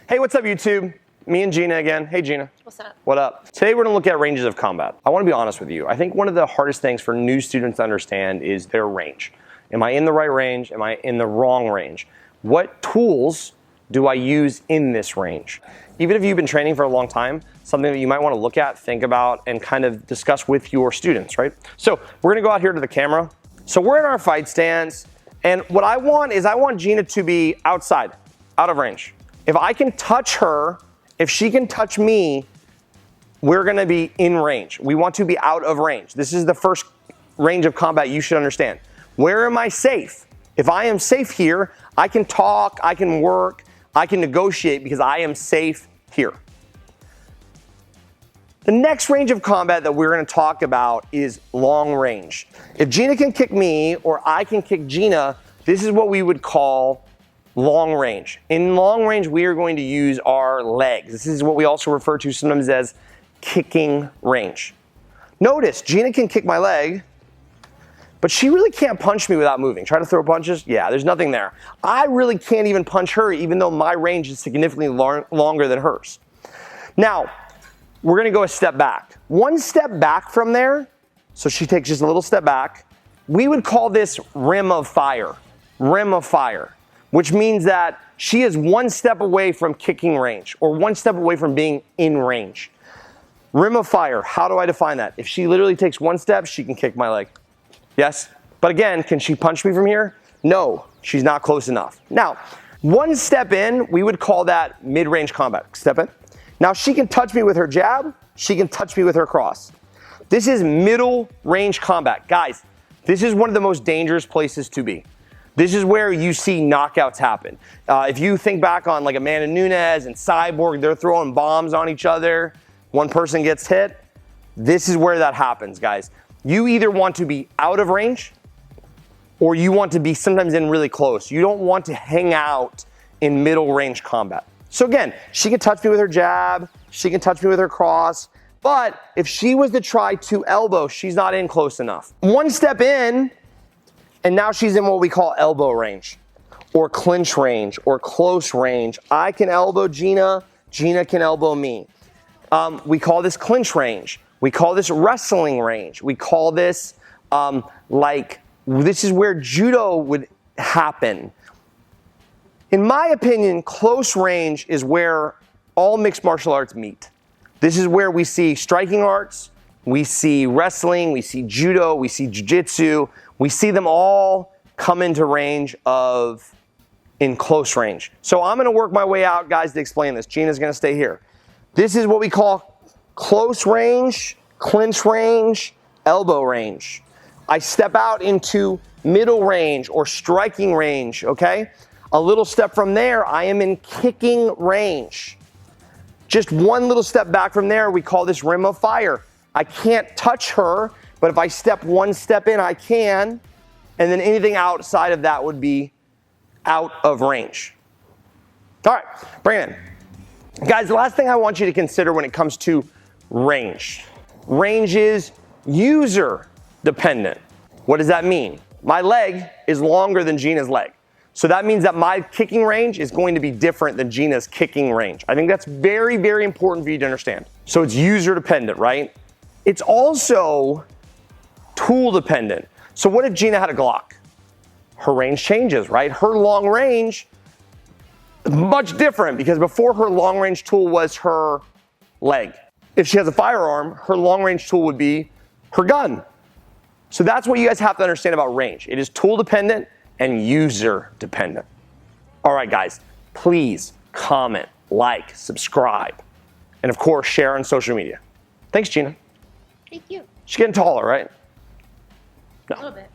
Hey, what's up, YouTube? Me and Gina again. Hey, Gina. What's up? What up? Today we're gonna look at ranges of combat. I wanna be honest with you. I think one of the hardest things for new students to understand is their range. Am I in the right range? Am I in the wrong range? What tools do I use in this range? Even if you've been training for a long time, something that you might wanna look at, think about, and kind of discuss with your students, right? So we're gonna go out here to the camera. So we're in our fight stance, and what I want is I want Gina to be outside, out of range. If I can touch her, if she can touch me, we're gonna be in range. We want to be out of range. This is the first range of combat you should understand. Where am I safe? If I am safe here, I can talk, I can work, I can negotiate because I am safe here. The next range of combat that we're gonna talk about is long range. If Gina can kick me or I can kick Gina, this is what we would call long range. In long range, we are going to use our legs. This is what we also refer to sometimes as kicking range. Notice, Gina can kick my leg, but she really can't punch me without moving. Try to throw punches? Yeah, there's nothing there. I really can't even punch her, even though my range is significantly longer than hers. Now, we're gonna go a step back. One step back from there, so she takes just a little step back, we would call this rim of fire. Rim of fire. Which means that she is one step away from kicking range or one step away from being in range. Rim of fire, how do I define that? If she literally takes one step, she can kick my leg. Yes? But again, can she punch me from here? No, she's not close enough. Now, one step in, we would call that mid-range combat. Step in. Now she can touch me with her jab, she can touch me with her cross. This is middle range combat. Guys, this is one of the most dangerous places to be. This is where you see knockouts happen. If you think back on like Amanda Nunes and Cyborg, they're throwing bombs on each other. One person gets hit. This is where that happens, guys. You either want to be out of range or you want to be sometimes in really close. You don't want to hang out in middle range combat. So again, she can touch me with her jab. She can touch me with her cross. But if she was to try to elbow, she's not in close enough. One step in, and now she's in what we call elbow range or clinch range or close range. I can elbow Gina, Gina can elbow me. We call this clinch range. We call this wrestling range. We call this this is where judo would happen. In my opinion, close range is where all mixed martial arts meet. This is where we see striking arts, we see wrestling, we see judo, we see jiu-jitsu. We see them all come into range in close range. So I'm gonna work my way out, guys, to explain this. Gina's gonna stay here. This is what we call close range, clinch range, elbow range. I step out into middle range or striking range, okay? A little step from there, I am in kicking range. Just one little step back from there, we call this rim of fire. I can't touch her, but if I step one step in, I can, and then anything outside of that would be out of range. All right, bring it in. Guys, the last thing I want you to consider when it comes to range. Range is user dependent. What does that mean? My leg is longer than Gina's leg. So that means that my kicking range is going to be different than Gina's kicking range. I think that's very, very important for you to understand. So it's user dependent, right? It's also tool dependent. So what if Gina had a Glock? Her range changes, right? Her long range is much different because before her long range tool was her leg. If she has a firearm, her long range tool would be her gun. So that's what you guys have to understand about range. It is tool dependent and user dependent. All right, guys, please comment, like, subscribe, and of course, share on social media. Thanks, Gina. Thank you. She's getting taller, right? No. A little bit.